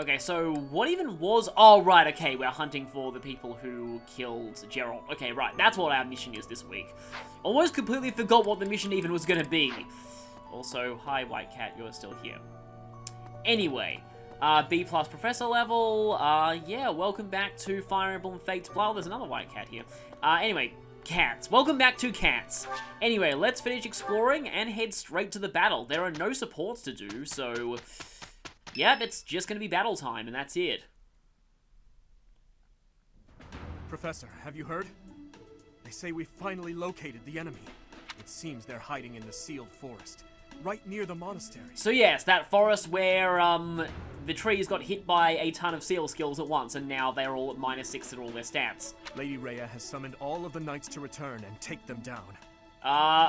Okay, so what even was... Oh, right, okay, we're hunting for the people who killed Gerald. Okay, right, that's what our mission is this week. Almost completely forgot what the mission even was gonna be. Also, hi, White Cat, you're still here. Anyway, B+ Professor level, yeah, welcome back to Fire Emblem Fates. Well, there's another White Cat here. Anyway, cats. Welcome back to cats. Anyway, let's finish exploring and head straight to the battle. There are no supports to do, so... Yep, it's just gonna be battle time, and that's it. Professor, have you heard? They say we finally located the enemy. It seems they're hiding in the sealed forest, right near the monastery. So yes, that forest where, the trees got hit by a ton of seal skills at once, and now they're all at -6 at all their stats. Lady Rhea has summoned all of the knights to return and take them down.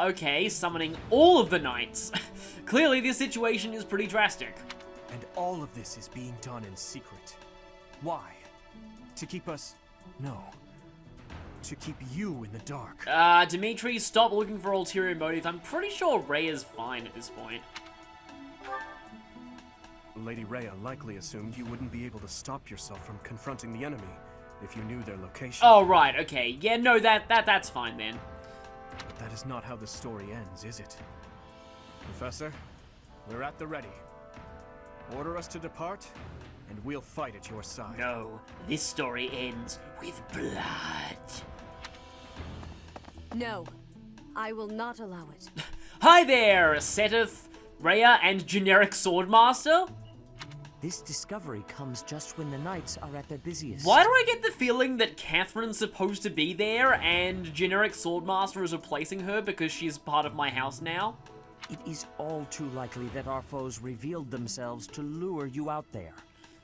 Okay, summoning all of the knights. Clearly this situation is pretty drastic. And all of this is being done in secret. Why? To keep us... No. To keep you in the dark. Dimitri, stop looking for ulterior motive. I'm pretty sure Rhea's fine at this point. Lady Rhea likely assumed you wouldn't be able to stop yourself from confronting the enemy if you knew their location. Oh, right, okay. Yeah, no, that's fine then. But that is not how the story ends, is it? Professor, we're at the ready. Order us to depart, and we'll fight at your side. No, this story ends with blood. No, I will not allow it. Hi there, Sothis, Rhea, and generic Swordmaster. This discovery comes just when the knights are at their busiest. Why do I get the feeling that Catherine's supposed to be there and generic Swordmaster is replacing her because she's part of my house now? It is all too likely that our foes revealed themselves to lure you out there.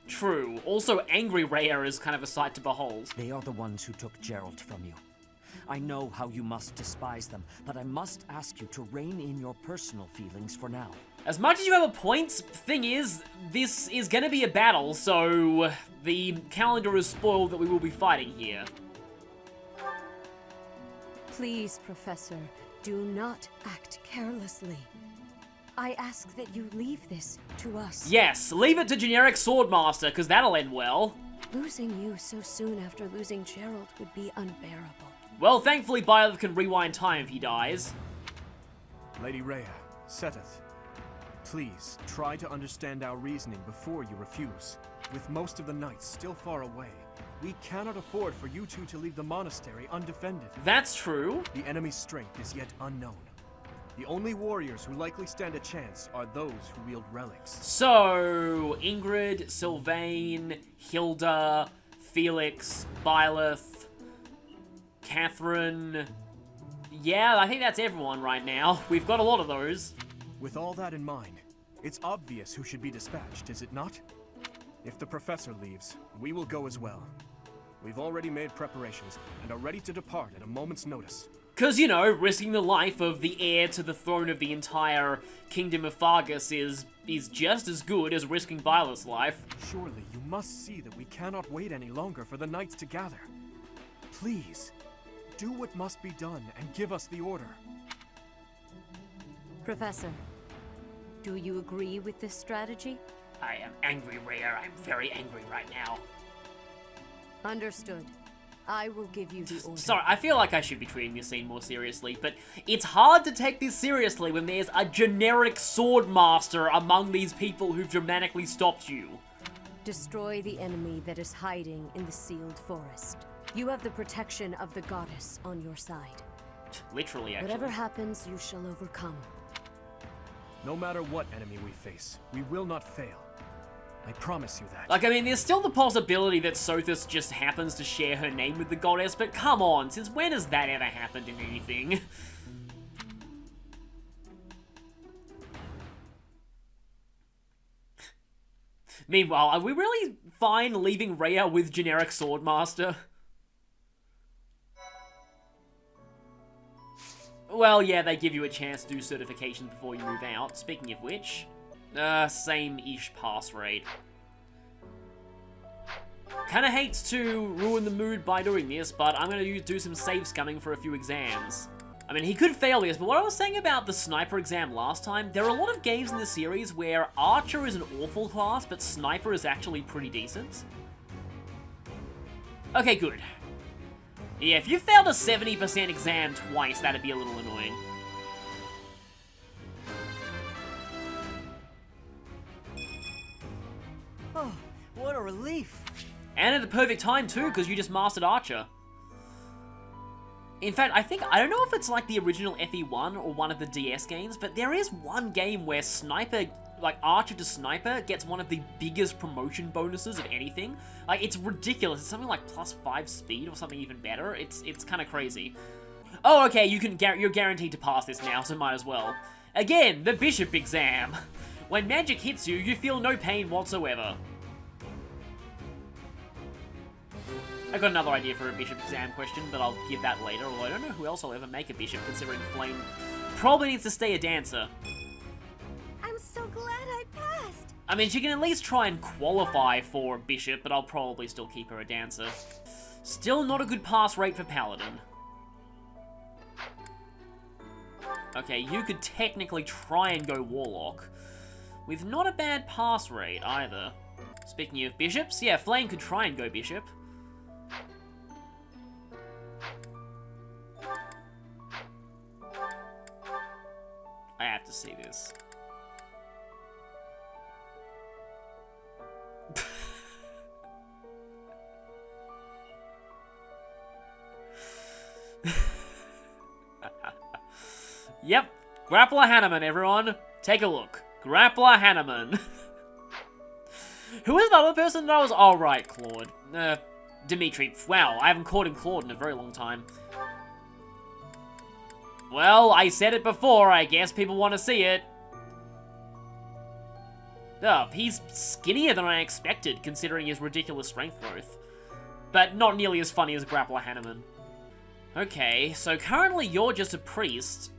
True. Also, angry Rhea is kind of a sight to behold. They are the ones who took Gerald from you. I know how you must despise them, but I must ask you to rein in your personal feelings for now. As much as you have a point, thing is, this is gonna be a battle, so the calendar is spoiled that we will be fighting here. Please, Professor, do not act carelessly. I ask that you leave this to us. Yes, leave it to generic Swordmaster, because that'll end well. Losing you so soon after losing Gerald would be unbearable. Well, thankfully Byleth can rewind time if he dies. Lady Rhea, Sothis, please try to understand our reasoning before you refuse. With most of the knights still far away, we cannot afford for you two to leave the monastery undefended. That's true. The enemy's strength is yet unknown. The only warriors who likely stand a chance are those who wield relics. So, Ingrid, Sylvain, Hilda, Felix, Byleth, Catherine... Yeah, I think that's everyone right now. We've got a lot of those. With all that in mind, it's obvious who should be dispatched, is it not? If the professor leaves, we will go as well. We've already made preparations and are ready to depart at a moment's notice. Because, you know, risking the life of the heir to the throne of the entire Kingdom of Fargus is just as good as risking Byleth's life. Surely you must see that we cannot wait any longer for the knights to gather. Please, do what must be done and give us the order. Professor, do you agree with this strategy? I am angry, Rhea. I'm very angry right now. Understood. I will give you the order. Sorry, I feel like I should be treating this scene more seriously, but it's hard to take this seriously when there's a generic Swordmaster among these people who've dramatically stopped you. Destroy the enemy that is hiding in the sealed forest. You have the protection of the goddess on your side. Literally, actually. Whatever happens, you shall overcome. No matter what enemy we face, we will not fail. I promise you that. Like, I mean, there's still the possibility that Sothis just happens to share her name with the goddess, but come on, since when has that ever happened in anything? Meanwhile, are we really fine leaving Rhea with generic Swordmaster? Well, yeah, they give you a chance to do certifications before you move out. Speaking of which, same-ish pass rate. Kinda hates to ruin the mood by doing this, but I'm gonna do some save scumming for a few exams. I mean, he could fail this, but what I was saying about the sniper exam last time, there are a lot of games in the series where Archer is an awful class, but Sniper is actually pretty decent. Okay, good. Yeah, if you failed a 70% exam twice, that'd be a little annoying. Oh, what a relief. And at the perfect time, too, because you just mastered Archer. In fact, I don't know if it's like the original FE1 or one of the DS games, but there is one game where Sniper, like Archer to Sniper, gets one of the biggest promotion bonuses of anything. Like, it's ridiculous. It's something like +5 speed or something even better. It's kind of crazy. Oh, okay, you're guaranteed to pass this now, so might as well. Again, the Bishop exam. When magic hits you, you feel no pain whatsoever. I got another idea for a Bishop exam question, but I'll give that later, although I don't know who else I'll ever make a Bishop, considering Flame probably needs to stay a dancer. I'm so glad I passed. I mean, she can at least try and qualify for a Bishop, but I'll probably still keep her a dancer. Still not a good pass rate for Paladin. Okay, you could technically try and go Warlock, with not a bad pass rate either. Speaking of Bishops, yeah, Flame could try and go Bishop. I have to see this. Yep, Grappler Hanneman, everyone. Take a look. Grappler Hanneman. Who is the other person that I was... Oh, right, Claude. Dimitri. Wow, I haven't called him Claude in a very long time. Well, I said it before, I guess people want to see it. Oh, he's skinnier than I expected, considering his ridiculous strength growth. But not nearly as funny as Grappler Hanneman. Okay, so currently you're just a priest,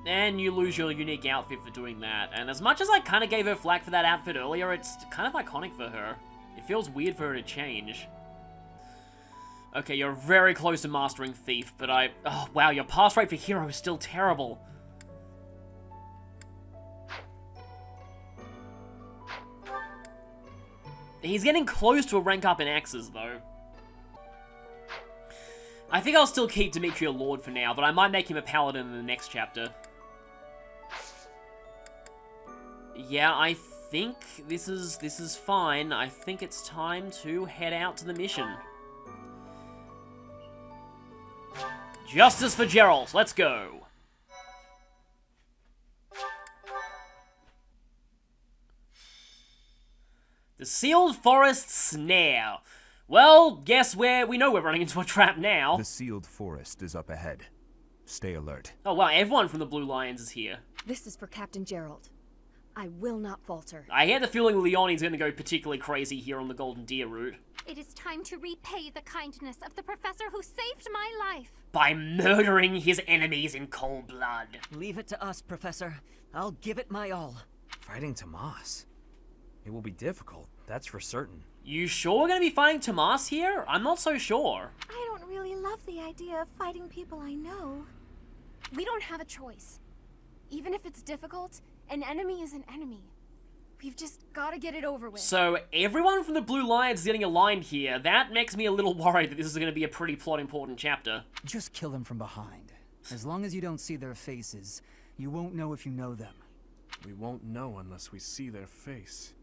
and you lose your unique outfit for doing that. And as much as I kind of gave her flack for that outfit earlier, it's kind of iconic for her. It feels weird for her to change. Okay, you're very close to mastering Thief, but oh, wow, your pass rate for Hero is still terrible. He's getting close to a rank up in Axes, though. I think I'll still keep Dimitri a Lord for now, but I might make him a Paladin in the next chapter. Yeah, I think this is fine. I think it's time to head out to the mission. Justice for Geralt, let's go! The Sealed Forest Snare. Well, guess where? We know we're running into a trap now. The Sealed Forest is up ahead. Stay alert. Oh wow, everyone from the Blue Lions is here. This is for Captain Geralt. I will not falter. I had the feeling Leonie's gonna go particularly crazy here on the Golden Deer route. It is time to repay the kindness of the professor who saved my life. By murdering his enemies in cold blood. Leave it to us, Professor. I'll give it my all. Fighting Tomas. It will be difficult, that's for certain. You sure we're gonna be fighting Tomas here? I'm not so sure. I don't really love the idea of fighting people I know. We don't have a choice. Even if it's difficult, an enemy is an enemy. We've just gotta get it over with. So, everyone from the Blue Lions is getting aligned here. That makes me a little worried that this is gonna be a pretty plot-important chapter. Just kill them from behind. As long as you don't see their faces, you won't know if you know them. We won't know unless we see their face.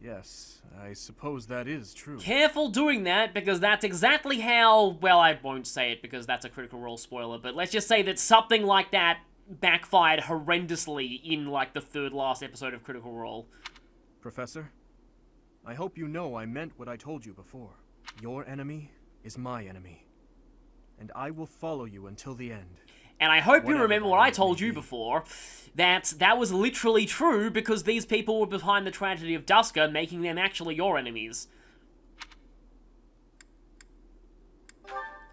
Yes, I suppose that is true. Careful doing that, because that's exactly how... Well, I won't say it because that's a Critical Role spoiler, but let's just say that something like that backfired horrendously in, like, the third last episode of Critical Role. Professor, I hope you know I meant what I told you before. Your enemy is my enemy, and I will follow you until the end. And I hope you Whatever remember that what I end told may you be. before, that that was literally true because these people were behind the tragedy of Duska, making them actually your enemies.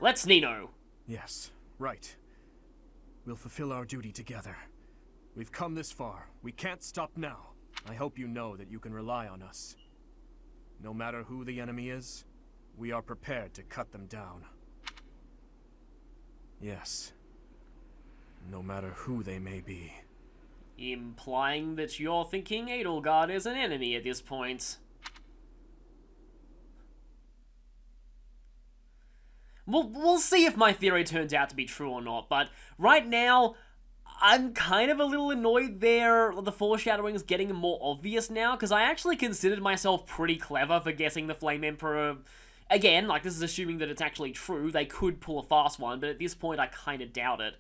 Let's Nino. Yes, right. We'll fulfill our duty together. We've come this far. We can't stop now. I hope you know that you can rely on us. No matter who the enemy is, we are prepared to cut them down. Yes, no matter who they may be. Implying that you're thinking Edelgard is an enemy at this point. We'll see if my theory turns out to be true or not, but right now, I'm kind of a little annoyed there. The foreshadowing is getting more obvious now, because I actually considered myself pretty clever for guessing the Flame Emperor. Again, like, this is assuming that it's actually true. They could pull a fast one, but at this point, I kind of doubt it.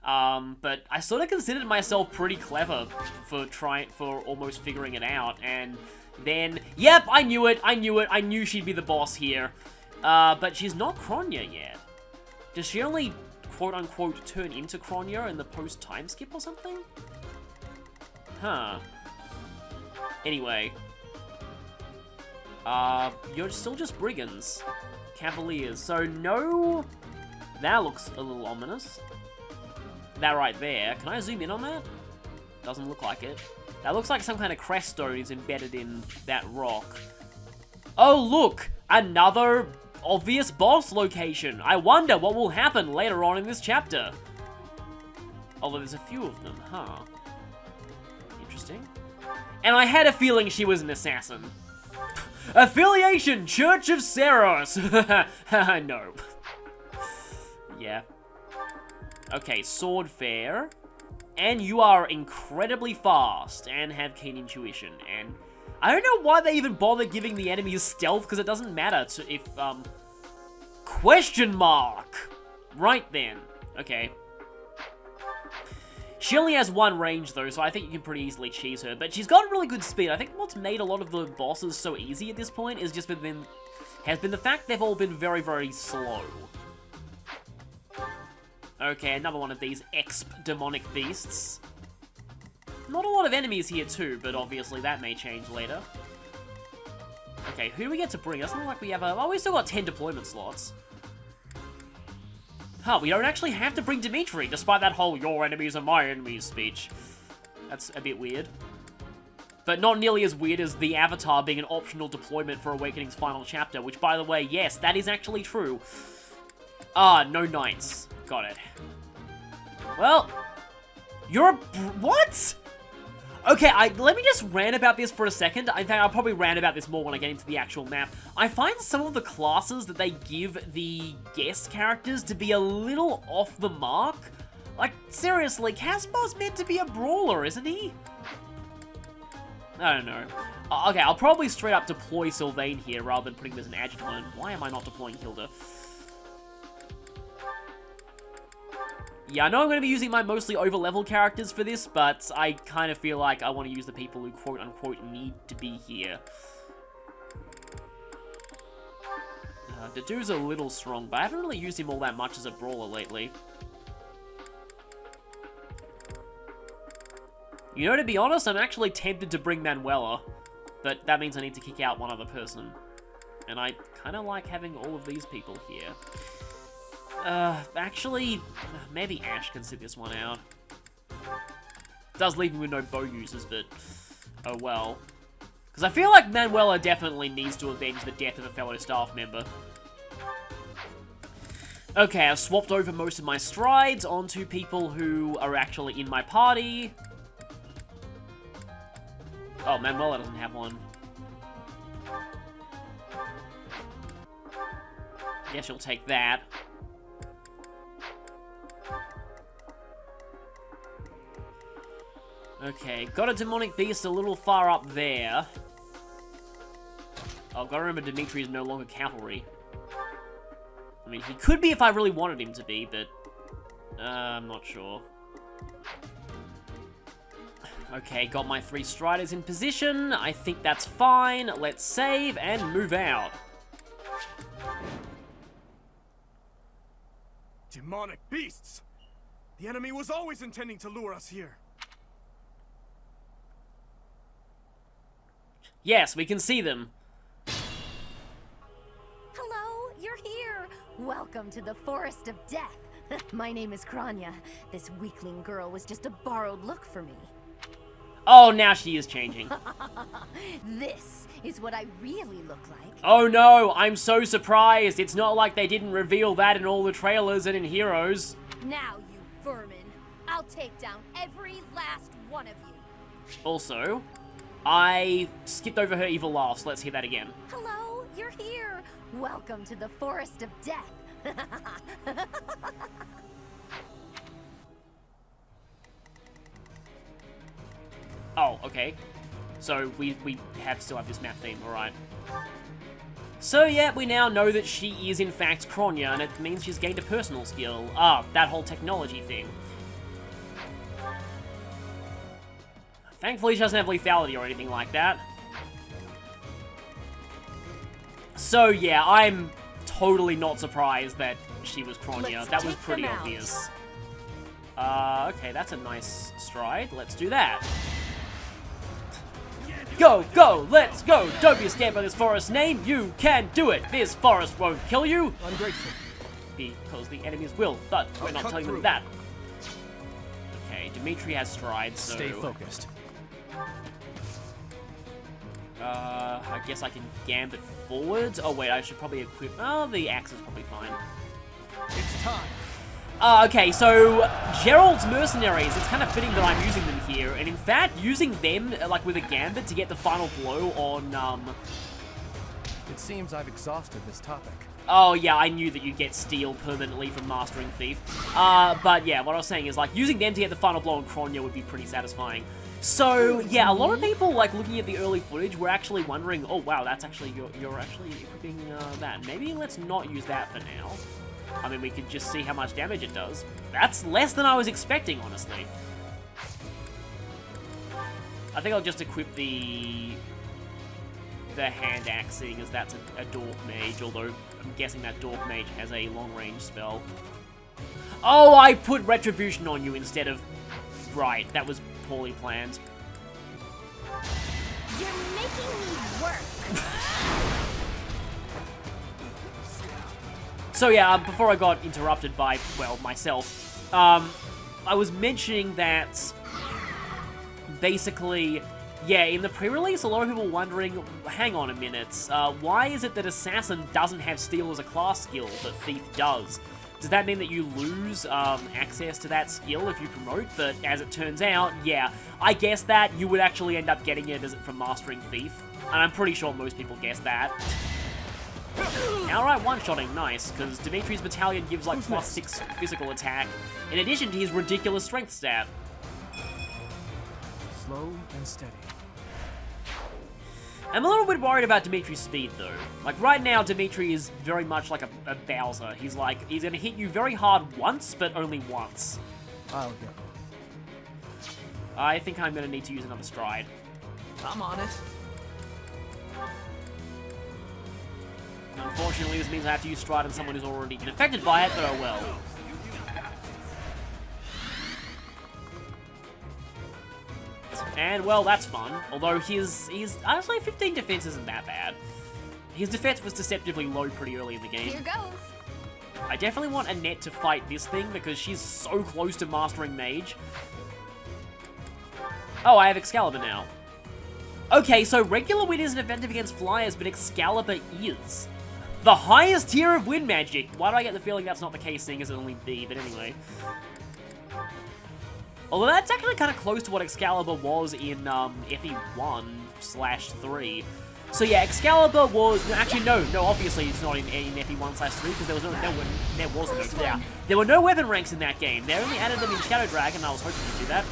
But I sort of considered myself pretty clever for almost figuring it out, and then, yep, I knew it, I knew she'd be the boss here. But she's not Khurana yet. Does she only, quote-unquote, turn into Khurana in the post-time skip or something? Huh. Anyway. You're still just brigands. Cavaliers. So, no... That looks a little ominous. That right there. Can I zoom in on that? Doesn't look like it. That looks like some kind of crest stone is embedded in that rock. Oh, look! Another obvious boss location. I wonder what will happen later on in this chapter. Although there's a few of them, huh? Interesting. And I had a feeling she was an assassin. Affiliation, Church of Seros. No. Yeah. Okay, sword fair. And you are incredibly fast and have keen intuition. And I don't know why they even bother giving the enemies stealth, because it doesn't matter if, question mark. Right then. Okay. She only has one range, though, so I think you can pretty easily cheese her. But she's got really good speed. I think what's made a lot of the bosses so easy at this point is has been the fact they've all been very, very slow. Okay, another one of these demonic beasts. Not a lot of enemies here too, but obviously that may change later. Okay, who do we get to bring? Doesn't look like we have a... Oh, we still got 10 deployment slots. Huh, we don't actually have to bring Dimitri, despite that whole "your enemies are my enemies" speech. That's a bit weird. But not nearly as weird as the Avatar being an optional deployment for Awakening's final chapter, which, by the way, yes, that is actually true. Ah, no knights. Got it. Well, you're a... What? Okay, let me just rant about this for a second. In fact, I'll probably rant about this more when I get into the actual map. I find some of the classes that they give the guest characters to be a little off the mark. Like, seriously, Caspar's meant to be a brawler, isn't he? I don't know. Okay, I'll probably straight up deploy Sylvain here rather than putting him as an adjutant. Why am I not deploying Hilda? Yeah, I know I'm going to be using my mostly over-level characters for this, but I kind of feel like I want to use the people who quote-unquote need to be here. Dedu's a little strong, but I haven't really used him all that much as a brawler lately. You know, to be honest, I'm actually tempted to bring Manuela, but that means I need to kick out one other person. And I kind of like having all of these people here. Actually, maybe Ash can sit this one out. Does leave me with no bow users, but oh well. Because I feel like Manuela definitely needs to avenge the death of a fellow staff member. Okay, I've swapped over most of my strides onto people who are actually in my party. Oh, Manuela doesn't have one. Guess you'll take that. Okay, got a demonic beast a little far up there. Oh, gotta remember Dimitri is no longer cavalry. I mean, he could be if I really wanted him to be, but... I'm not sure. Okay, got my 3 striders in position. I think that's fine. Let's save and move out. Demonic beasts! The enemy was always intending to lure us here. Yes, we can see them. Hello, you're here. Welcome to the Forest of Death. My name is Khurana. This weakling girl was just a borrowed look for me. Oh, now she is changing. This is what I really look like. Oh no, I'm so surprised. It's not like they didn't reveal that in all the trailers and in Heroes. Now, you vermin, I'll take down every last one of you. Also, I skipped over her evil laugh, so let's hear that again. Hello, you're here. Welcome to the Forest of Death. Oh, okay. So we still have this map theme, alright. So yeah, we now know that she is in fact Khurana, and it means she's gained a personal skill. Ah, that whole technology thing. Thankfully she doesn't have lethality or anything like that. So yeah, I'm totally not surprised that she was Khurana. That was pretty obvious. Okay, that's a nice stride. Let's do that. Go, go, let's go! Don't be scared by this forest name, you can do it! This forest won't kill you! Ungrateful. Because the enemies will, but we're not telling them that. Okay, Dimitri has strides, so... Stay focused. I guess I can gambit forwards. Oh wait, I should probably equip... Oh, the axe is probably fine. It's time. Okay, so Gerald's mercenaries, it's kind of fitting that I'm using them here, and in fact, using them, like, with a gambit to get the final blow on, It seems I've exhausted this topic. Oh, yeah, I knew that you'd get steel permanently from Mastering Thief. But yeah, what I was saying is, like, using them to get the final blow on Khurana would be pretty satisfying. So, yeah, a lot of people, like, looking at the early footage were actually wondering, oh, wow, that's actually, you're actually equipping, that. Maybe let's not use that for now. I mean, we could just see how much damage it does. That's less than I was expecting, honestly. I think I'll just equip the hand axe, seeing as that's a Dork Mage, although I'm guessing that Dork Mage has a long-range spell. Oh, I put Retribution on you instead of... Right, that was poorly planned. You're making me work. So yeah, before I got interrupted by, well, myself, I was mentioning that basically, yeah, in the pre-release, a lot of people were wondering, hang on a minute, why is it that Assassin doesn't have Steel as a class skill, but Thief does? Does that mean that you lose access to that skill if you promote? But as it turns out, yeah, I guess that you would actually end up getting it from Mastering Thief, and I'm pretty sure most people guessed that. Outright one-shotting, nice, because Dimitri's battalion gives like +6 physical attack, in addition to his ridiculous strength stat. Slow and steady. I'm a little bit worried about Dimitri's speed, though. Like, right now, Dimitri is very much like a Bowser. He's gonna hit you very hard once, but only once. I'll go. I think I'm gonna need to use another stride. I'm on it. Unfortunately, this means I have to use stride on someone who's already been affected by it, but oh well. And, well, that's fun. Although his honestly, 15 defense isn't that bad. His defense was deceptively low pretty early in the game. Here goes. I definitely want Annette to fight this thing because she's so close to mastering Mage. Oh, I have Excalibur now. Okay, so regular Wind isn't effective against flyers, but Excalibur is. The highest tier of wind magic. Why do I get the feeling that's not the case, seeing as it's only B, but anyway. Although that's actually kind of close to what Excalibur was in FE1/3. So yeah, Excalibur was... Actually, no, obviously it's not in FE1/3, because there were no weapon ranks in that game. They only added them in Shadow Dragon, and I was hoping to do that.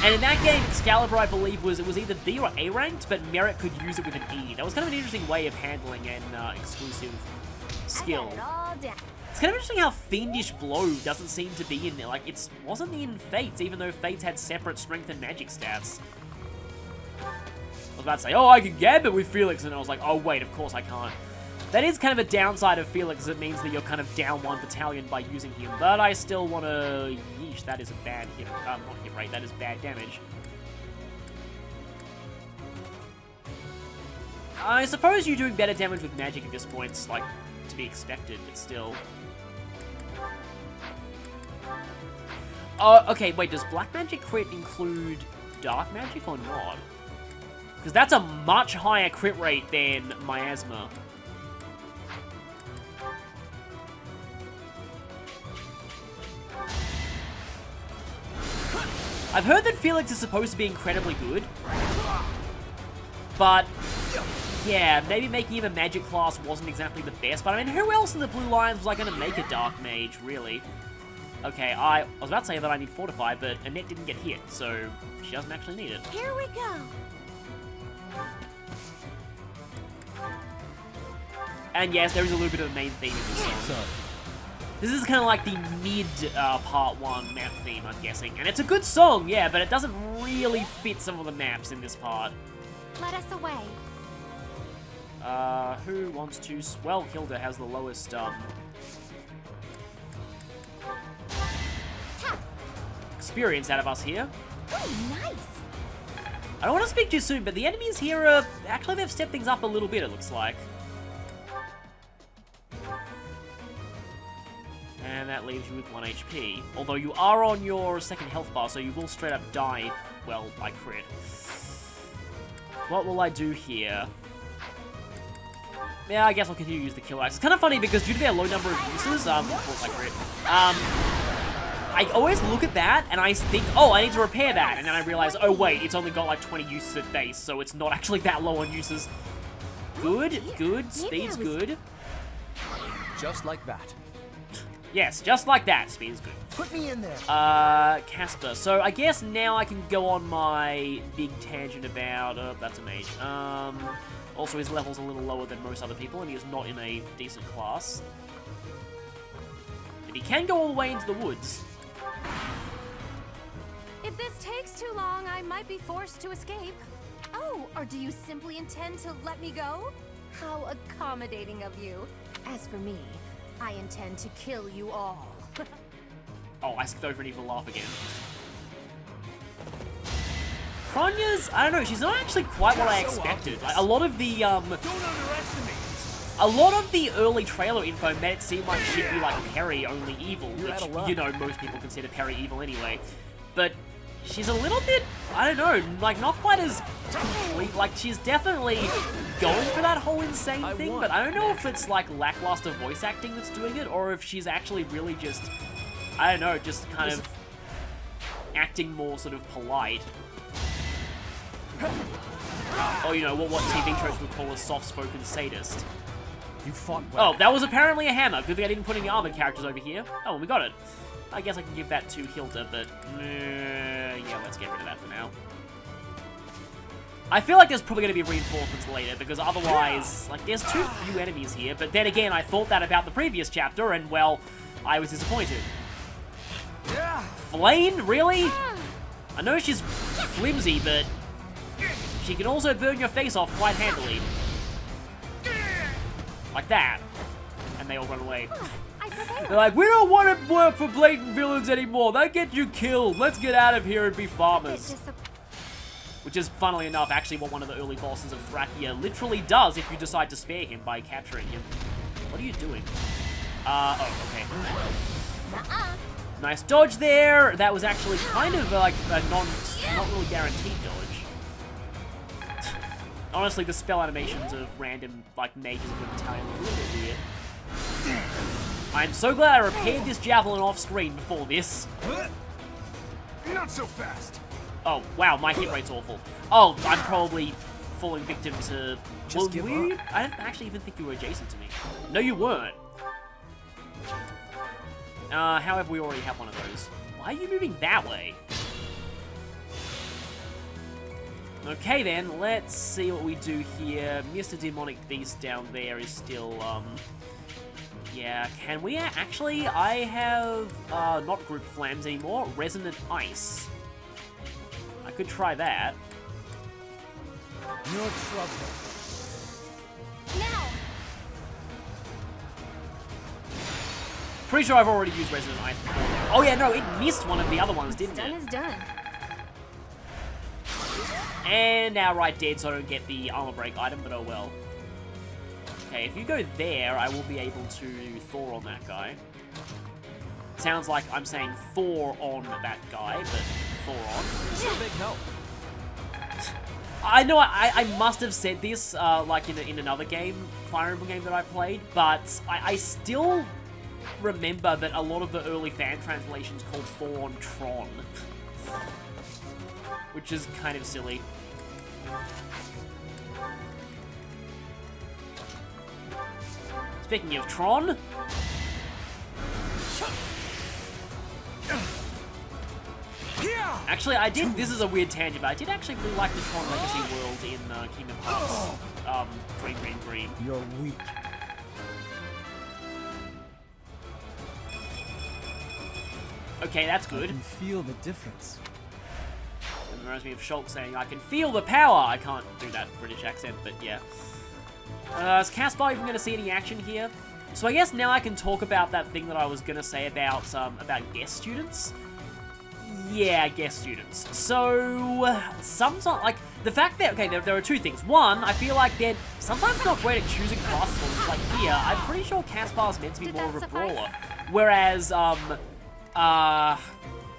And in that game, Excalibur, I believe, was either B or A ranked, but Merit could use it with an E. That was kind of an interesting way of handling an exclusive skill. I got it all down. It's kind of interesting how Fiendish Blow doesn't seem to be in there. Like, it wasn't in Fates, even though Fates had separate strength and magic stats. I was about to say, oh, I can gambit with Felix, and I was like, oh, wait, of course I can't. That is kind of a downside of Felix, it means that you're kind of down one battalion by using him, but I still want to... Yeesh, that is a bad hit, not hit rate, that is bad damage. I suppose you're doing better damage with magic at this point, it's like, to be expected, but still. Okay, wait, does black magic crit include dark magic or not? Because that's a much higher crit rate than Miasma. I've heard that Felix is supposed to be incredibly good. But, yeah, maybe making him a magic class wasn't exactly the best. But I mean, who else in the Blue Lions was I going to make a Dark Mage, really? Okay, I was about to say that I need Fortify, but Annette didn't get hit, so she doesn't actually need it. Here we go. And yes, there is a little bit of a main theme in this song. This is kind of like the mid part 1 map theme, I'm guessing. And it's a good song, yeah, but it doesn't really fit some of the maps in this part. Let us away. Who wants to... Well, Hilda has the lowest, experience out of us here. Oh, nice. I don't want to speak too soon, but the enemies here are... Actually, they've stepped things up a little bit, it looks like. And that leaves you with 1 HP. Although you are on your second health bar, so you will straight up die, well, by crit. What will I do here? Yeah, I guess I'll continue to use the kill axe. It's kind of funny because due to their low number of uses, of course I crit, I always look at that and I think, oh, I need to repair that. And then I realize, oh wait, it's only got like 20 uses at base, so it's not actually that low on uses. Good, good, speed's good. Just like that. Yes, just like that, speed is good. Put me in there. Casper. So I guess now I can go on my big tangent about, that's a mage. Also his level's a little lower than most other people and he is not in a decent class. But he can go all the way into the woods. If this takes too long, I might be forced to escape. Oh, or do you simply intend to let me go? How accommodating of you. As for me, I intend to kill you all. Oh, I skipped over an evil laugh again. Kronya's, I don't know, she's not actually quite what I expected. Like, a lot of the, Don't underestimate. a lot of the early trailer info made it seem like she'd be like Perry only evil, which, you know, most people consider Perry evil anyway. But she's a little bit, I don't know, like not quite as complete, like she's definitely going for that whole insane thing, but I don't know if it's like lackluster voice acting that's doing it, or if she's actually really just, I don't know, just kind of acting more sort of polite. Or, you know, what TV shows would call a soft-spoken sadist. You fought well. Oh, that was apparently a hammer. Good thing I didn't put any armored characters over here. Oh, we got it. I guess I can give that to Hilda, but... yeah, let's get rid of that for now. I feel like there's probably going to be reinforcements later, because otherwise... Like, there's too few enemies here, but then again, I thought that about the previous chapter, and, well, I was disappointed. Flame? Really? I know she's flimsy, but... she can also burn your face off quite handily. Like that. And they all run away. They're like, we don't want to work for blatant villains anymore. They get you killed. Let's get out of here and be farmers. Which is, funnily enough, actually what one of the early bosses of Thracia literally does if you decide to spare him by capturing him. What are you doing? Oh, okay. Nice dodge there. That was actually kind of like a not really guaranteed dodge. Honestly, the spell animations of random, like, mages of the battalion are a little bit weird. I'm so glad I repaired this javelin off screen before this. Not so fast. Oh, wow, my hit rate's awful. Oh, I'm probably falling victim to... Just give up. I didn't actually even think you were adjacent to me. No, you weren't. However, we already have one of those. Why are you moving that way? Okay then, let's see what we do here. Mr. Demonic Beast down there is still, yeah, can we actually, I have, not Group Flames anymore, Resonant Ice. I could try that. No trouble. Now! Pretty sure I've already used Resonant Ice before. Oh yeah, no, it missed one of the other ones, didn't Done it? is done. And outright dead, so I don't get the armor break item, but oh well. Okay, if you go there, I will be able to Thor on that guy. Sounds like I'm saying Thor on that guy, but Thor on. It's a big help. I know I must have said this, like in another game, Fire Emblem game that I played, but I still remember that a lot of the early fan translations called Thor on Tron. which is kind of silly. Speaking of Tron, actually, this is a weird tangent, but I did actually really like the Tron Legacy world in Kingdom Hearts, Green. You're weak. Okay, that's I good. can feel the difference. It reminds me of Shulk saying, I can feel the power! I can't do that British accent, but yeah. Is Caspar even going to see any action here? So I guess now I can talk about that thing that I was going to say about guest students. Yeah, guest students. So, sometimes, like, the fact that, okay, there are two things. One, I feel like they're sometimes not great at choosing classes. Like here, I'm pretty sure Caspar's meant to be more of a brawler. Whereas,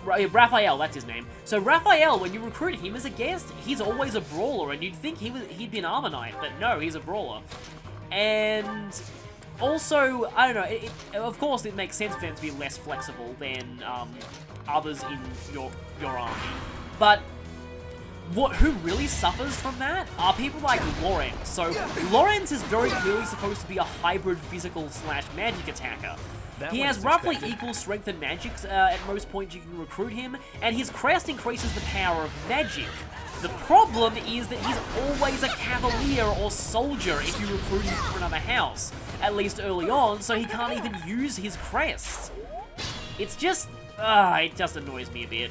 Raphael, that's his name. So Raphael, when you recruit him as a guest, he's always a brawler, and you'd think he'd be an Armor Knight, but no, he's a brawler. And also, I don't know, of course it makes sense for them to be less flexible than others in your army. But who really suffers from that are people like Lorenz. So Lorenz is very clearly supposed to be a hybrid physical / magic attacker. He has roughly equal strength and magic at most points you can recruit him, and his crest increases the power of magic. The problem is that he's always a cavalier or soldier if you recruit him from another house, at least early on, so he can't even use his crest. It's just, it just annoys me a bit.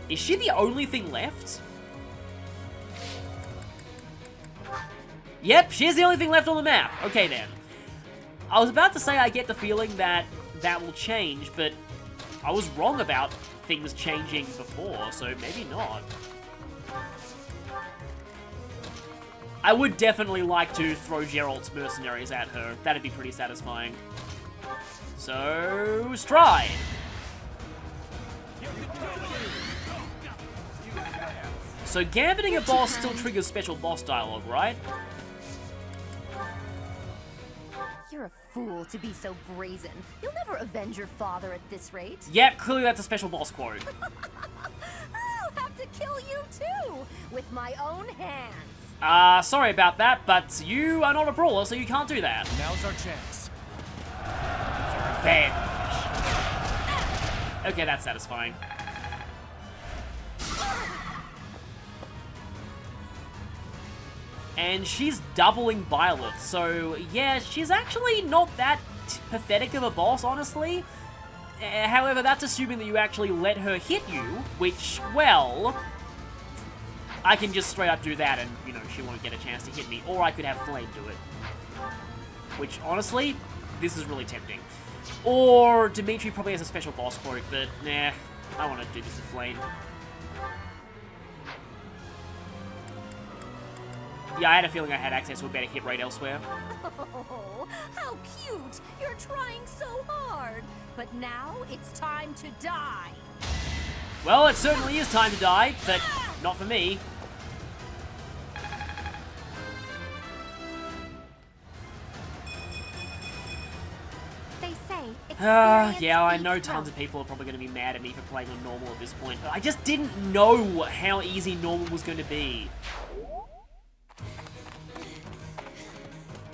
Is she the only thing left? Yep, she's the only thing left on the map. Okay then. I was about to say I get the feeling that will change, but I was wrong about things changing before, so maybe not. I would definitely like to throw Geralt's mercenaries at her. That'd be pretty satisfying. So, stride! So gambiting a boss still triggers special boss dialogue, right? You're a fool to be so brazen. You'll never avenge your father at this rate. Yep, clearly that's a special boss quote. I'll have to kill you too, with my own hands. Sorry about that, but you are not a brawler, so you can't do that. Now's our chance. Revenge. Okay, that's satisfying. And she's doubling Byleth, so yeah, she's actually not that pathetic of a boss, honestly. However, that's assuming that you actually let her hit you, which, well, I can just straight up do that and, you know, she won't get a chance to hit me, or I could have Flame do it. Which, honestly, this is really tempting. Or Dimitri probably has a special boss quote, but nah, I want to do this with Flame. Yeah, I had a feeling I had access to a better hit rate elsewhere. Oh, how cute! You're trying so hard. But now it's time to die. Well, it certainly is time to die, but not for me. They say yeah, I know tons of people are probably going to be mad at me for playing on normal at this point, but I just didn't know how easy normal was going to be.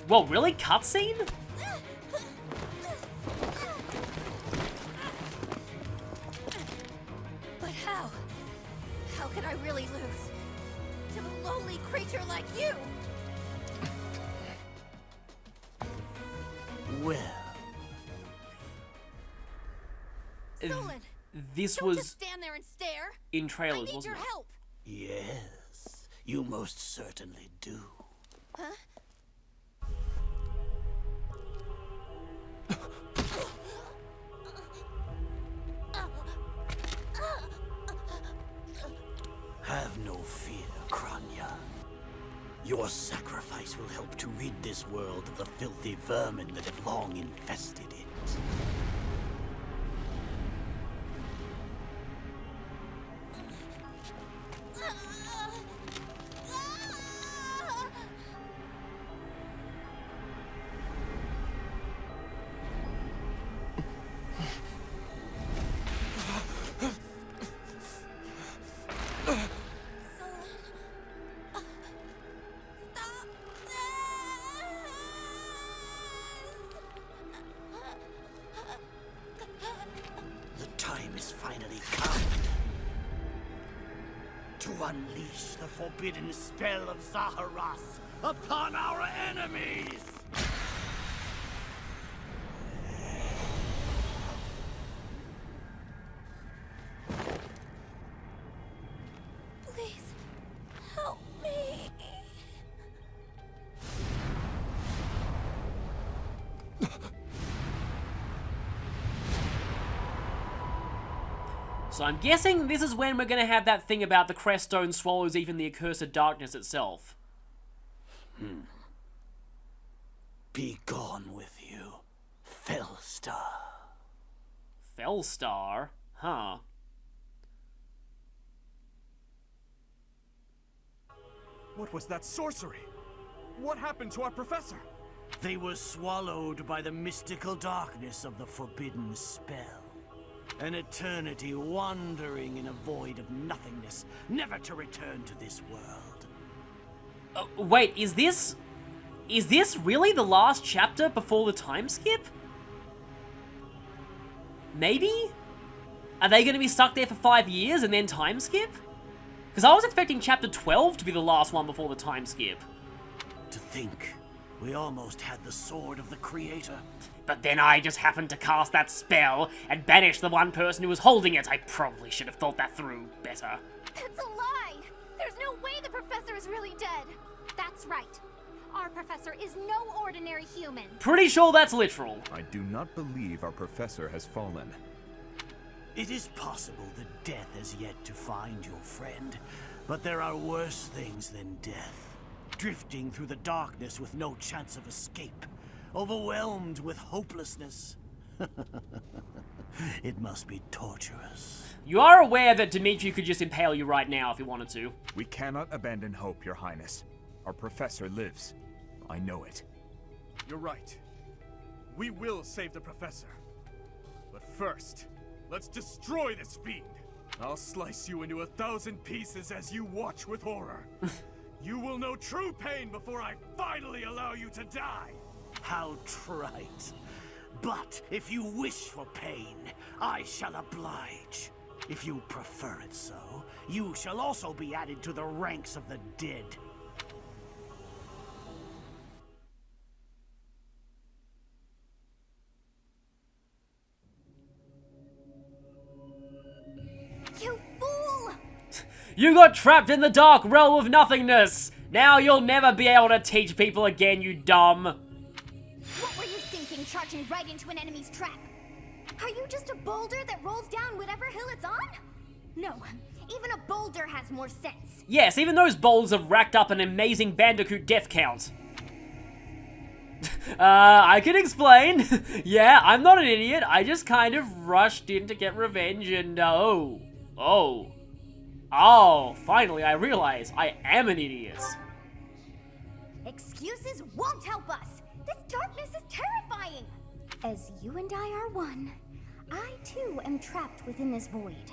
Whoa, really? Cutscene? But how? How could I really lose to a lowly creature like you? Well, Solon, this don't was just stand there and stare. in I trailers, need wasn't your it? help. yes, you most certainly do. Huh? Have no fear, Khurana. Your sacrifice will help to rid this world of the filthy vermin that have long infested it. come. To unleash the forbidden spell of Zaharas upon our enemies! Please, help me. So I'm guessing this is when we're gonna have that thing about the Creststone swallows even the accursed darkness itself. Be gone with you, Fellstar. Fellstar? Huh. What was that sorcery? What happened to our professor? They were swallowed by the mystical darkness of the forbidden spell. An eternity wandering in a void of nothingness, never to return to this world. Wait, is this really the last chapter before the time skip? Maybe? Are they gonna be stuck there for 5 years and then time skip? Because I was expecting chapter 12 to be the last one before the time skip. To think, we almost had the sword of the Creator. But then I just happened to cast that spell and banish the one person who was holding it. I probably should have thought that through better. That's a lie! There's no way the professor is really dead. That's right. Our professor is no ordinary human. Pretty sure that's literal. I do not believe our professor has fallen. It is possible that death has yet to find your friend, but there are worse things than death. Drifting through the darkness with no chance of escape. Overwhelmed with hopelessness. It must be torturous. You are aware that Dimitri could just impale you right now if he wanted to. We cannot abandon hope, Your Highness. Our professor lives. I know it. You're right. We will save the professor. But first, let's destroy this fiend. I'll slice you into 1,000 pieces as you watch with horror. You will know true pain before I finally allow you to die. How trite. But if you wish for pain, I shall oblige. If you prefer it so, you shall also be added to the ranks of the dead. You fool! You got trapped in the dark realm of nothingness! Now you'll never be able to teach people again, you dumb! What were you thinking, charging right into an enemy's trap? Are you just a boulder that rolls down whatever hill it's on? No, even a boulder has more sense. Yes, even those boulders have racked up an amazing Bandicoot death count. I can explain. Yeah, I'm not an idiot. I just kind of rushed in to get revenge and, finally I realize I am an idiot. Excuses won't help us. This darkness is terrifying. As you and I are one, I too am trapped within this void.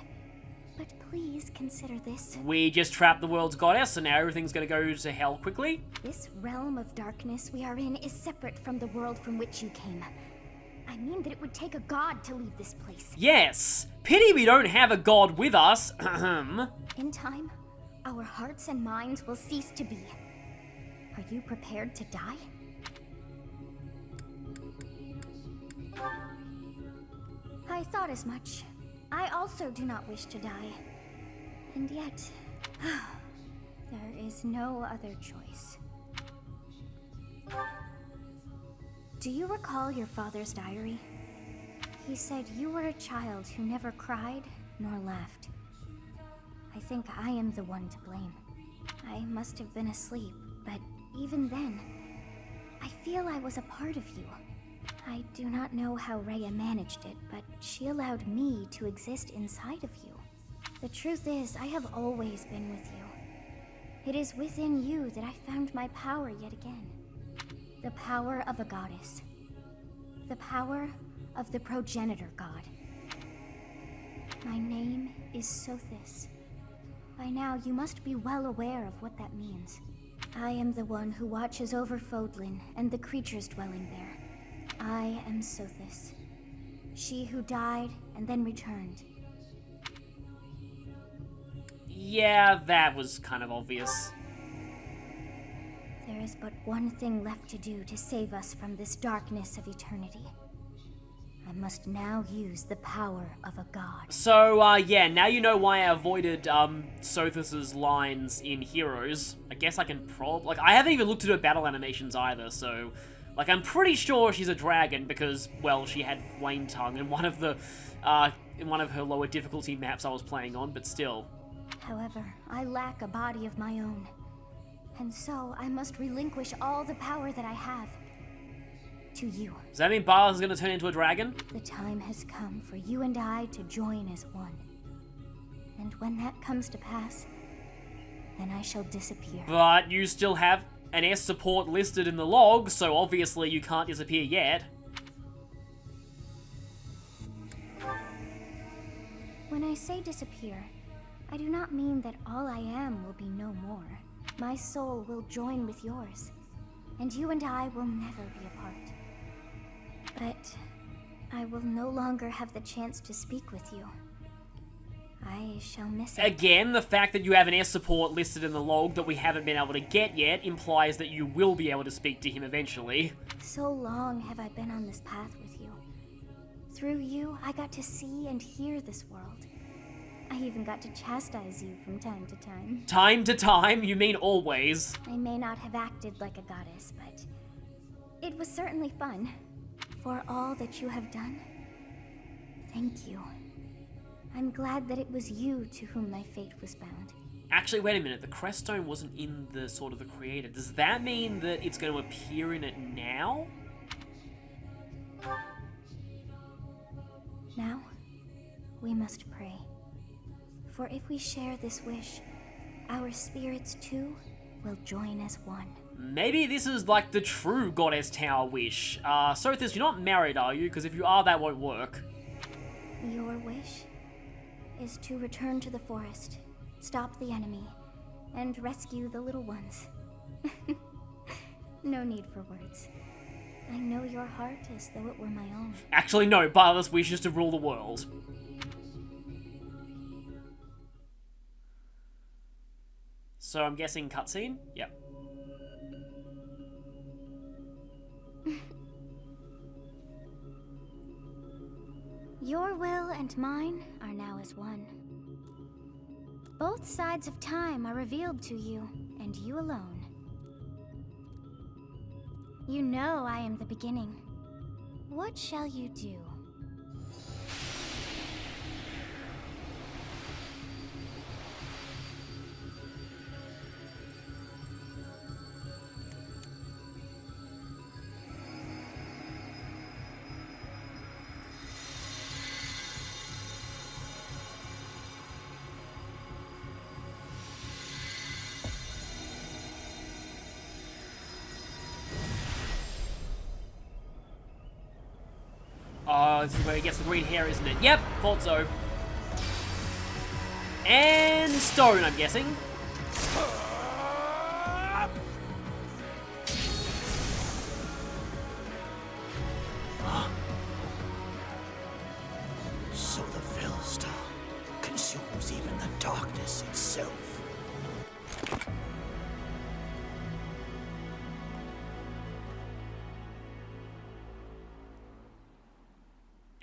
But please consider this. We just trapped the world's goddess, and now everything's gonna go to hell quickly. This realm of darkness we are in is separate from the world from which you came. I mean that it would take a god to leave this place. Yes! Pity we don't have a god with us. In time, our hearts and minds will cease to be. Are you prepared to die? I thought as much. I also do not wish to die. And yet, there is no other choice. Do you recall your father's diary? He said you were a child who never cried nor laughed. I think I am the one to blame. I must have been asleep, but even then, I feel I was a part of you. I do not know how Rhea managed it, but she allowed me to exist inside of you. The truth is, I have always been with you. It is within you that I found my power yet again. The power of a goddess. The power of the progenitor god. My name is Sothis. By now, you must be well aware of what that means. I am the one who watches over Fodlan and the creatures dwelling there. I am Sothis. She who died and then returned. Yeah, that was kind of obvious. There is but one thing left to do to save us from this darkness of eternity. I must now use the power of a god. So, yeah, now you know why I avoided, Sothis's lines in Heroes. I guess I can like, I haven't even looked at her battle animations either, so... Like, I'm pretty sure she's a dragon because, well, she had Flame Tongue in one of the, in one of her lower difficulty maps I was playing on, but still. However, I lack a body of my own. And so, I must relinquish all the power that I have to you. Does that mean Byleth is going to turn into a dragon? The time has come for you and I to join as one. And when that comes to pass, then I shall disappear. But you still have an S support listed in the log, so obviously you can't disappear yet. When I say disappear, I do not mean that all I am will be no more. My soul will join with yours, and you and I will never be apart. But I will no longer have the chance to speak with you. I shall miss it. Again, the fact that you have an S support listed in the log that we haven't been able to get yet implies that you will be able to speak to him eventually. So long have I been on this path with you. Through you, I got to see and hear this world. I even got to chastise you from time to time. Time to time? You mean always? I may not have acted like a goddess, but it was certainly fun. For all that you have done, thank you. I'm glad that it was you to whom my fate was bound. Actually, wait a minute. The Creststone wasn't in the sort of the creator. Does that mean that it's going to appear in it now? Now, we must pray. For if we share this wish, our spirits too will join as one. Maybe this is like the true Goddess Tower wish. Sothis, you're not married, are you? Because if you are, that won't work. Your wish is to return to the forest, stop the enemy, and rescue the little ones. No need for words. I know your heart as though it were my own. Actually, no. Byleth wishes to rule the world. So I'm guessing cutscene? Yep. Your will and mine are now as one. Both sides of time are revealed to you, and you alone. You know I am the beginning. What shall you do? Oh, this is where he gets the green hair, isn't it? Yep, thought so. And stone, I'm guessing. So the Fellstar consumes even the darkness itself.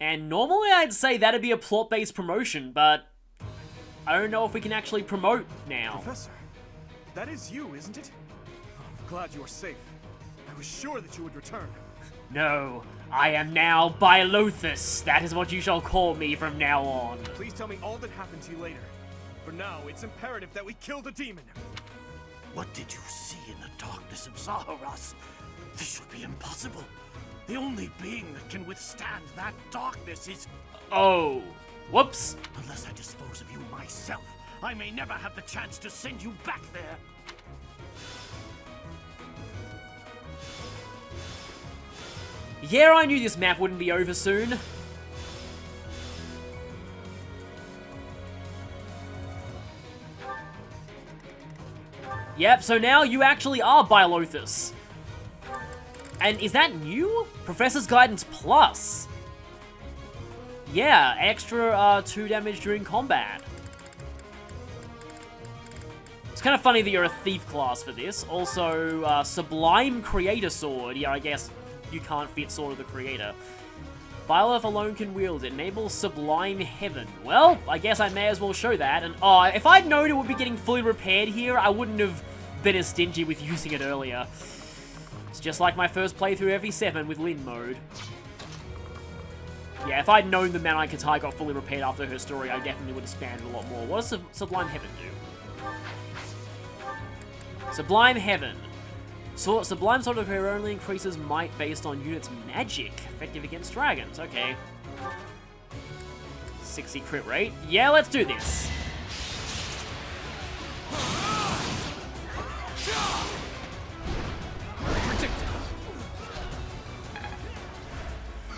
And normally I'd say that'd be a plot-based promotion, but I don't know if we can actually promote now. Professor, that is you, isn't it? I'm glad you are safe. I was sure that you would return. No, I am now Bylethus. That is what you shall call me from now on. Please tell me all that happened to you later. For now, it's imperative that we kill the demon. What did you see in the darkness of Zaharas? This should be impossible. The only being that can withstand that darkness is... Oh, whoops. Unless I dispose of you myself, I may never have the chance to send you back there. Yeah, I knew this map wouldn't be over soon. Yep, so now you actually are Bylethus. And is that new? Professor's Guidance Plus. Yeah, extra 2 damage during combat. kind of funny that you're a thief class for this. Also, Sublime Creator Sword. Yeah, I guess you can't fit Sword of the Creator. Byleth alone can wield it. Enables Sublime Heaven. Well, I guess I may as well show that. And oh, if I'd known it would be getting fully repaired here, I wouldn't have been as stingy with using it earlier. It's just like my first playthrough FE7 with Lin mode. Yeah, if I'd known the Manai Katai got fully repaired after her story, I definitely would have spammed a lot more. What does Sublime Heaven do? Sublime Heaven. So, Sublime Sword of Prayer only increases might based on units' magic. Effective against dragons. Okay. 60 crit rate. Yeah, let's do this.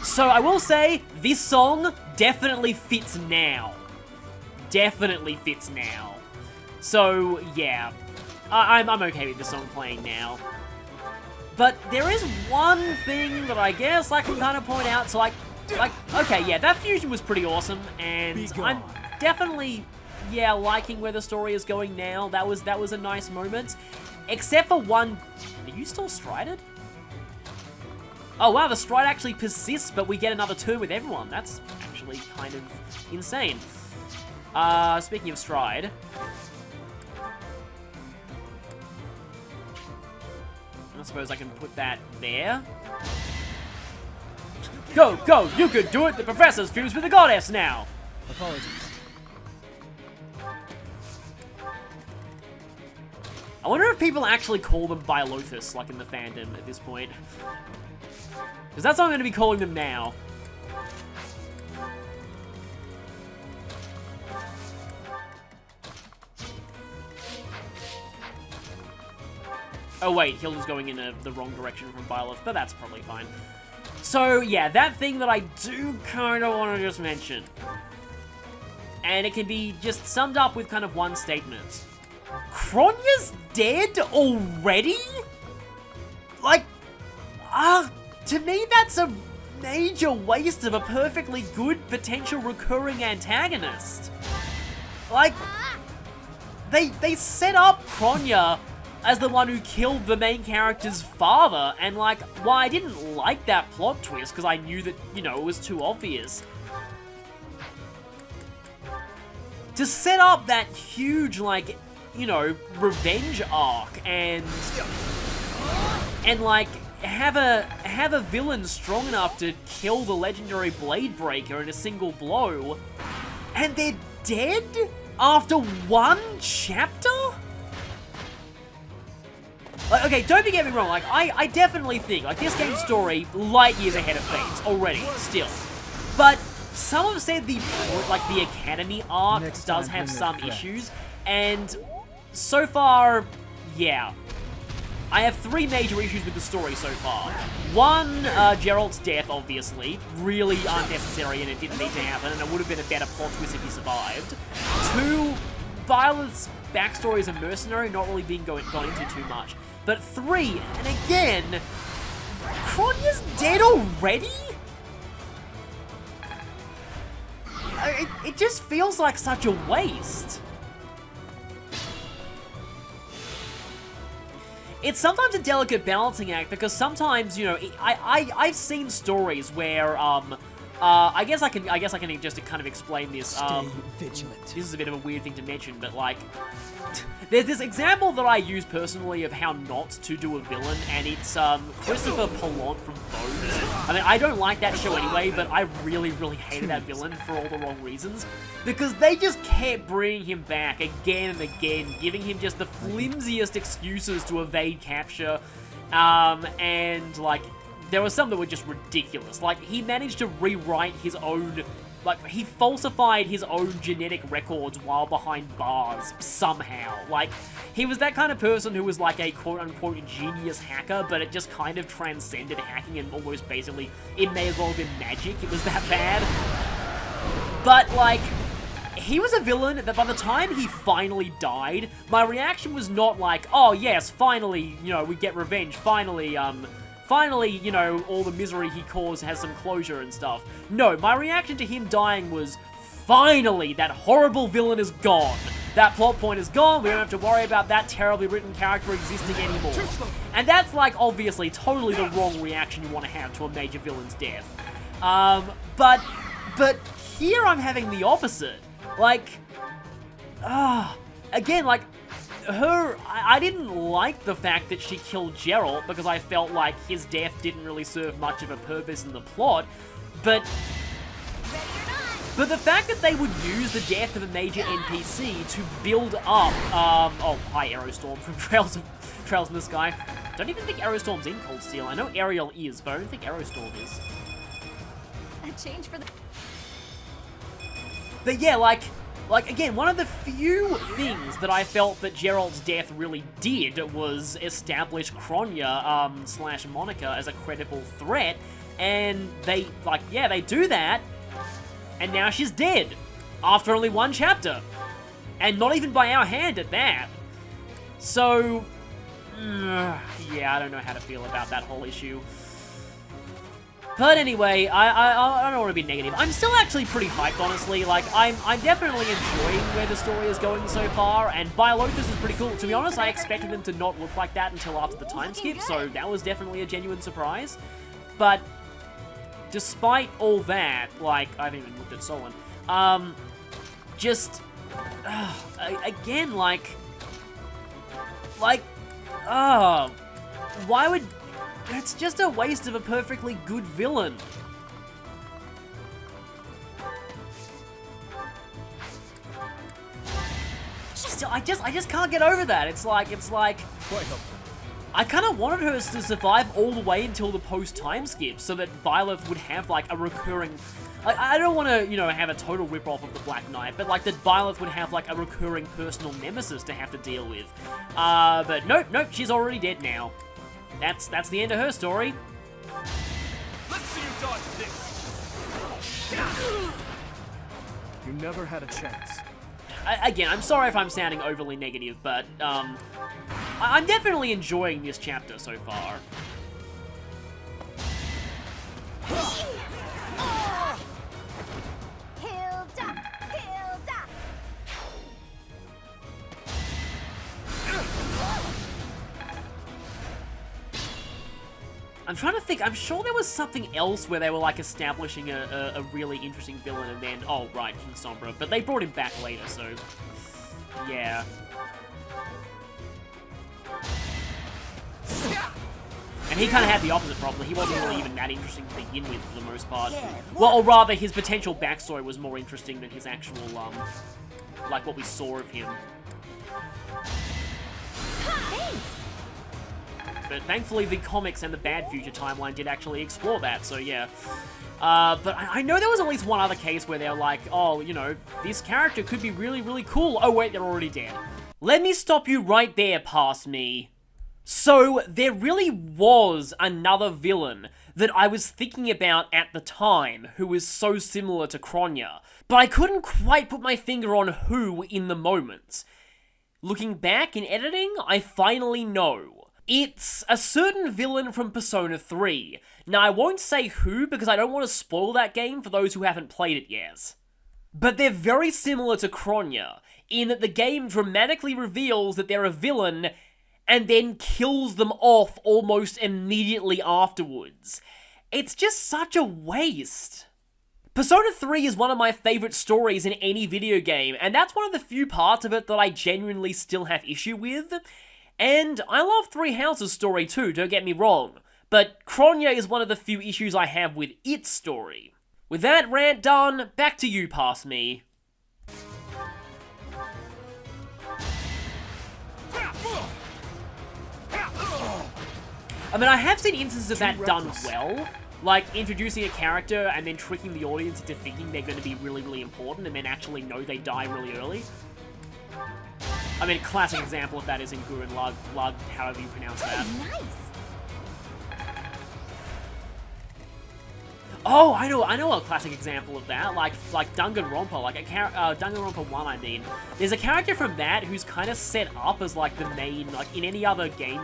So, I will say, this song definitely fits now. Definitely fits now. So, yeah. I'm okay with this song playing now. But there is one thing that I guess I can kind of point out. So, like, okay, yeah, that fusion was pretty awesome, and I'm definitely, yeah, liking where the story is going now. That was a nice moment, except for one. Are you still strided? Oh wow, the stride actually persists, but we get another turn with everyone. That's actually kind of insane. Speaking of stride. I suppose I can put that there. Go, go, you could do it! The professor's fused with the goddess now! Apologies. I wonder if people actually call them Bylethus, like in the fandom at this point. Because that's what I'm going to be calling them now. Oh wait, Hilda's going in the wrong direction from Byleth, but that's probably fine. So yeah, that thing that I do kind of want to just mention. And it can be just summed up with kind of one statement. Kronya's dead already? Like, to me that's a major waste of a perfectly good potential recurring antagonist. Like, they set up Kronya as the one who killed the main character's father, and like, while I didn't like that plot twist, because I knew that, you know, it was too obvious, to set up that huge, like, you know, revenge arc, and like, have a villain strong enough to kill the legendary Blade Breaker in a single blow, and they're dead after one chapter? Like, okay, don't get me wrong, like, I definitely think, like, this game's story, light years ahead of Fate's, already, still. But some have said the Academy arc does have some issues, and so far, yeah. I have 3 major issues with the story so far. One, Geralt's death, obviously, really unnecessary and it didn't need to happen, and it would have been a better plot twist if he survived. 2, Byleth's backstory as a mercenary not really being gone into too much. But 3, and again, Kronya's dead already? It just feels like such a waste. It's sometimes a delicate balancing act, because sometimes, you know, I've seen stories where, I guess I can just kind of explain this. Stay vigilant. This is a bit of a weird thing to mention, but like, there's this example that I use personally of how not to do a villain, and it's Christopher Pollant from Bones. I mean, I don't like that show anyway, but I really, really hated that villain for all the wrong reasons, because they just kept bringing him back again and again, giving him just the flimsiest excuses to evade capture, and like, there were some that were just ridiculous. Like, he managed to rewrite his own, like, he falsified his own genetic records while behind bars, somehow. Like, he was that kind of person who was like a quote-unquote genius hacker, but it just kind of transcended hacking and almost basically, it may as well have been magic, it was that bad. But, like, he was a villain that by the time he finally died, my reaction was not like, oh yes, finally, you know, we get revenge, finally, you know, all the misery he caused has some closure and stuff. No, my reaction to him dying was, finally, that horrible villain is gone. That plot point is gone. We don't have to worry about that terribly written character existing anymore. And that's, like, obviously totally the wrong reaction you want to have to a major villain's death. But here I'm having the opposite. Like, again, like, I didn't like the fact that she killed Geralt because I felt like his death didn't really serve much of a purpose in the plot, but the fact that they would use the death of a major NPC to build up, oh, hi Aerostorm from Trails in the Sky. Don't even think Aerostorm's in Cold Steel. I know Ariel is, but I don't think Aerostorm is. A change for the... But yeah, like, again, one of the few things that I felt that Geralt's death really did was establish Khurana, / Monica as a credible threat, and they, like, yeah, they do that, and now she's dead, after only one chapter, and not even by our hand at that. So, yeah, I don't know how to feel about that whole issue. But anyway, I don't want to be negative. I'm still actually pretty hyped, honestly. Like, I'm definitely enjoying where the story is going so far, and Byleth is pretty cool. To be honest, I expected them to not look like that until after the time skip, so that was definitely a genuine surprise. But despite all that, like, I haven't even looked at Solon, just, again, why would... It's just a waste of a perfectly good villain. Still, I just can't get over that. It's like, I kind of wanted her to survive all the way until the post-time skip, so that Byleth would have, like, a recurring... Like, I don't want to, you know, have a total rip-off of the Black Knight, but, like, that Byleth would have, like, a recurring personal nemesis to have to deal with. But nope, she's already dead now. That's the end of her story. Let's see you dodge this. You never had a chance. Again, I'm sorry if I'm sounding overly negative, but I'm definitely enjoying this chapter so far. Hilda! I'm trying to think, I'm sure there was something else where they were, like, establishing a really interesting villain and then, oh, right, King Sombra, but they brought him back later, so, yeah. And he kind of had the opposite problem. He wasn't really even that interesting to begin with, for the most part. Well, or rather, his potential backstory was more interesting than his actual, like, what we saw of him. But thankfully, the comics and the Bad Future timeline did actually explore that, so yeah. But I know there was at least one other case where they're like, oh, you know, this character could be really, really cool. Oh, wait, they're already dead. Let me stop you right there, past me. So, there really was another villain that I was thinking about at the time who was so similar to Khurana, but I couldn't quite put my finger on who in the moment. Looking back in editing, I finally know. It's a certain villain from Persona 3. Now, I won't say who because I don't want to spoil that game for those who haven't played it yet. But they're very similar to Khurana, in that the game dramatically reveals that they're a villain and then kills them off almost immediately afterwards. It's just such a waste. Persona 3 is one of my favourite stories in any video game, and that's one of the few parts of it that I genuinely still have issue with. And I love Three Houses' story too, don't get me wrong, but Khurana is one of the few issues I have with its story. With that rant done, back to you, past me. I mean, I have seen instances of that done well, like introducing a character and then tricking the audience into thinking they're going to be really, really important and then actually know they die really early. I mean, a classic example of that is in Gurren Lagann, however you pronounce that. Nice. Oh, I know a classic example of that, like Danganronpa, like Danganronpa 1, I mean. There's a character from that who's kind of set up as, like, the main, like, in any other game,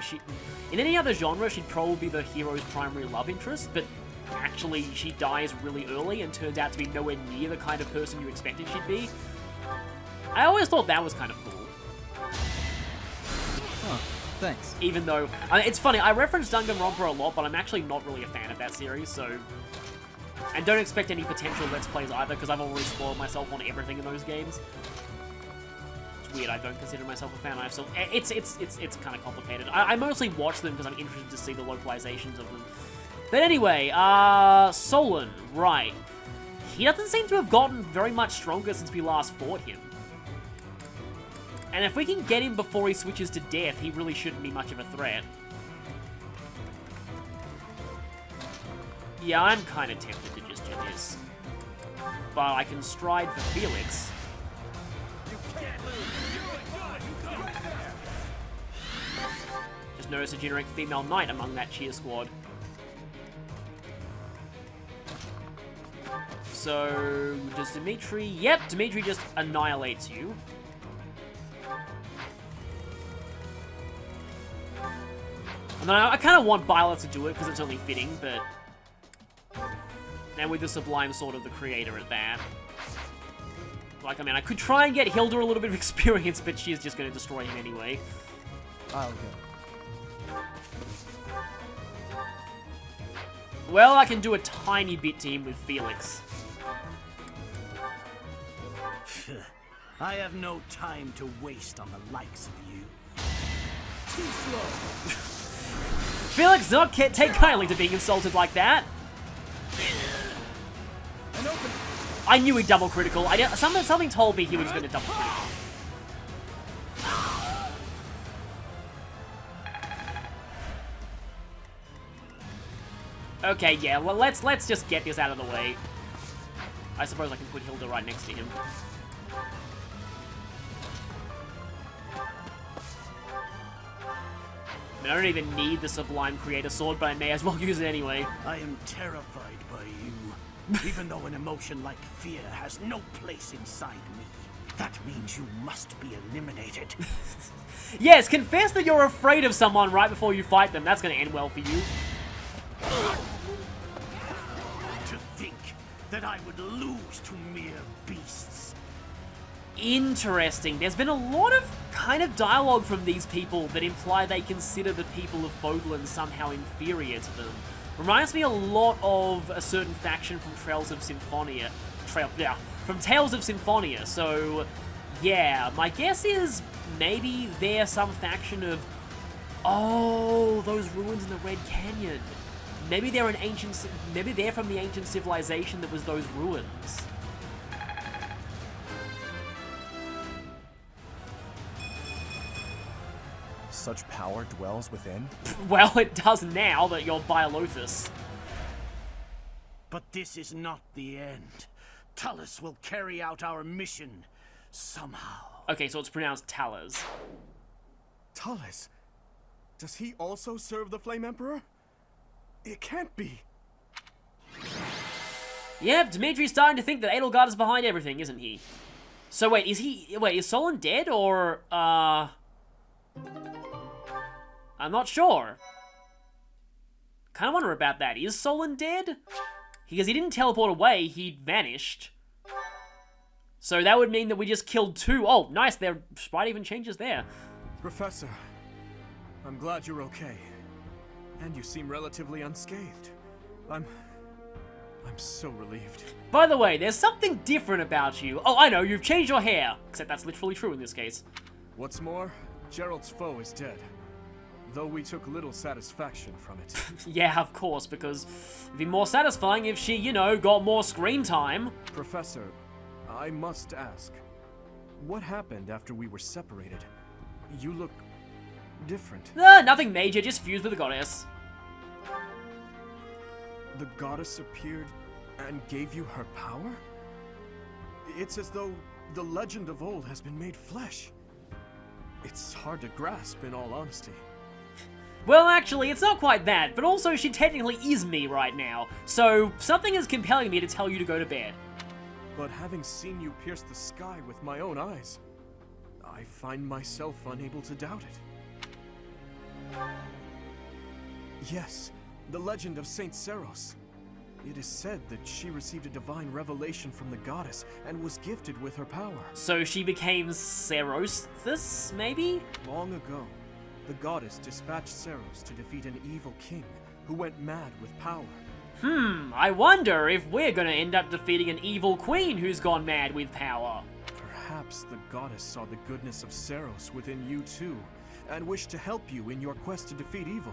in any other genre, she'd probably be the hero's primary love interest, but actually she dies really early and turns out to be nowhere near the kind of person you expected she'd be. I always thought that was kind of cool. Oh, thanks. Even though, it's funny, I reference Danganronpa a lot, but I'm actually not really a fan of that series, so... And don't expect any potential Let's Plays either, because I've already spoiled myself on everything in those games. It's weird, I don't consider myself a fan. I have some... It's kind of complicated. I mostly watch them because I'm interested to see the localizations of them. But anyway, Solon, right. He doesn't seem to have gotten very much stronger since we last fought him. And if we can get him before he switches to death, he really shouldn't be much of a threat. Yeah, I'm kind of tempted to just do this. But I can stride for Felix. Just notice a generic female knight among that cheer squad. So, does Dimitri... Yep, Dimitri just annihilates you. And then I kind of want Byleth to do it because it's only fitting, but... And with the Sublime Sword of the Creator at that. Like, I mean, I could try and get Hilda a little bit of experience, but she's just going to destroy him anyway. I'll go. Well, I can do a tiny bit to him with Felix. I have no time to waste on the likes of you. Too slow. Felix does not take kindly to being insulted like that. I knew he'd double critical. Something told me he was going to double critical. Okay, yeah, well, let's just get this out of the way. I suppose I can put Hilda right next to him. I don't even need the Sublime Creator Sword, but I may as well use it anyway. I am terrified by you. Even though an emotion like fear has no place inside me, that means you must be eliminated. Yes, confess that you're afraid of someone right before you fight them. That's going to end well for you. To think that I would lose to mere beasts. Interesting. There's been a lot of kind of dialogue from these people that imply they consider the people of Fodlan somehow inferior to them. Reminds me a lot of a certain faction from Tales of Symphonia. From Tales of Symphonia. So, yeah, my guess is maybe they're some faction of... Oh, those ruins in the Red Canyon. Maybe they're an ancient... Maybe they're from the ancient civilization that was those ruins. Such power dwells within? Well, it does now that you're Byleth. But this is not the end. Talus will carry out our mission somehow. Okay, so it's pronounced Talus. Talus? Does he also serve the Flame Emperor? It can't be. Yep, Dimitri's starting to think that Edelgard is behind everything, isn't he? So wait, is Solon dead, or, I'm not sure. Kind of wonder about that. Is Solon dead? Because he didn't teleport away, he vanished. So that would mean that we just killed two. Oh, nice, their sprite even changes there. Professor, I'm glad you're okay. And you seem relatively unscathed. I'm so relieved. By the way, there's something different about you. Oh, I know, you've changed your hair. Except that's literally true in this case. What's more, Gerald's foe is dead. Though we took little satisfaction from it. Yeah, of course, because it'd be more satisfying if she, you know, got more screen time. Professor, I must ask, what happened after we were separated? You look different. Nothing major, just fused with the goddess. The goddess appeared and gave you her power? It's as though the legend of old has been made flesh. It's hard to grasp, in all honesty. Well, actually, it's not quite that, but also she technically is me right now, so something is compelling me to tell you to go to bed. But having seen you pierce the sky with my own eyes, I find myself unable to doubt it. Yes, the legend of Saint Seros. It is said that she received a divine revelation from the goddess and was gifted with her power. So she became Sothis, maybe? Long ago, the goddess dispatched Seros to defeat an evil king who went mad with power. I wonder if we're gonna end up defeating an evil queen who's gone mad with power. Perhaps the goddess saw the goodness of Seros within you too, and wished to help you in your quest to defeat evil.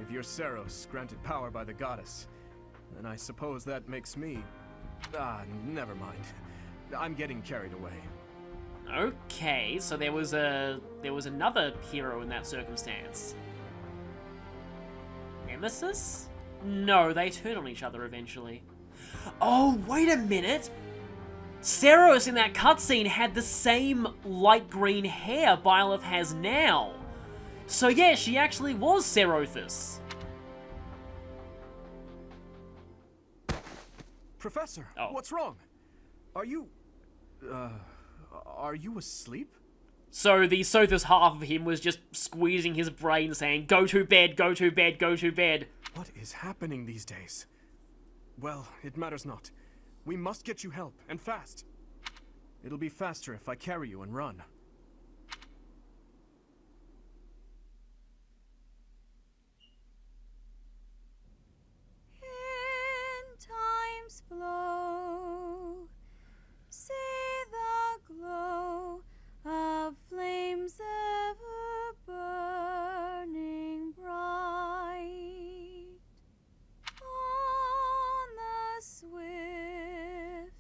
If you're Seros, granted power by the goddess, then I suppose that makes me... never mind. I'm getting carried away. Okay, so there was another hero in that circumstance. Nemesis? No, they turn on each other eventually. Oh, wait a minute! Seros in that cutscene had the same light green hair Byleth has now. So yeah, she actually was Sothis. Professor, what's wrong? Are you asleep? So the Sothis half of him was just squeezing his brain saying, go to bed, go to bed, go to bed. What is happening these days? Well, it matters not. We must get you help, and fast. It'll be faster if I carry you and run. In time's flow, see the glow of flames ever burning bright on the swift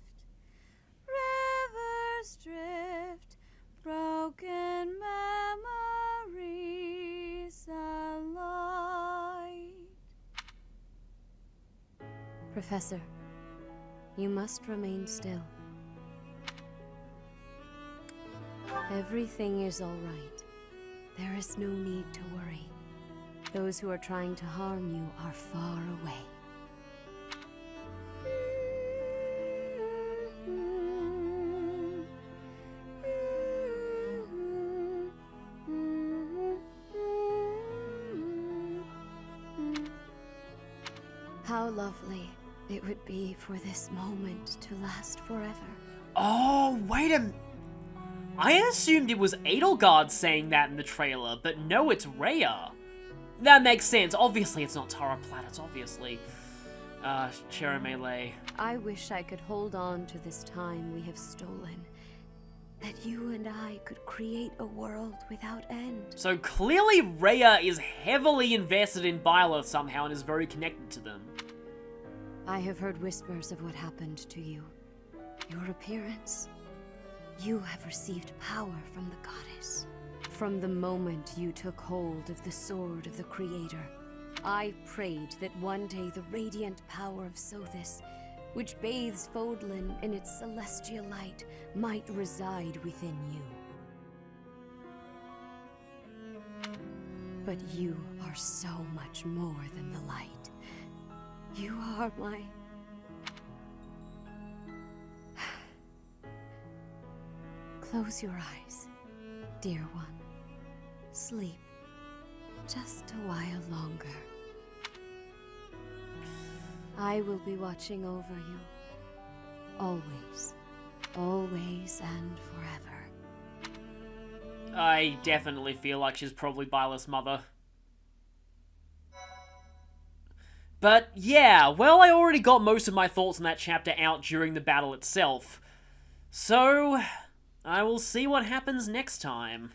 rivers drift, broken memories alight. Professor, you must remain still. Everything is all right. There is no need to worry. Those who are trying to harm you are far away. How lovely it would be for this moment to last forever. Oh, wait a minute. I assumed it was Edelgard saying that in the trailer, but no, it's Rhea. That makes sense. Obviously, it's not Tara Platt. It's obviously Cherimele. I wish I could hold on to this time we have stolen. That you and I could create a world without end. So clearly Rhea is heavily invested in Byleth somehow and is very connected to them. I have heard whispers of what happened to you. Your appearance. You have received power from the goddess. From the moment you took hold of the sword of the Creator, I prayed that one day the radiant power of Sothis, which bathes Fodlan in its celestial light, might reside within you. But you are so much more than the light. You are my... Close your eyes, dear one. Sleep just a while longer. I will be watching over you. Always. Always and forever. I definitely feel like she's probably Byleth's mother. But yeah, well, I already got most of my thoughts on that chapter out during the battle itself. So, I will see what happens next time.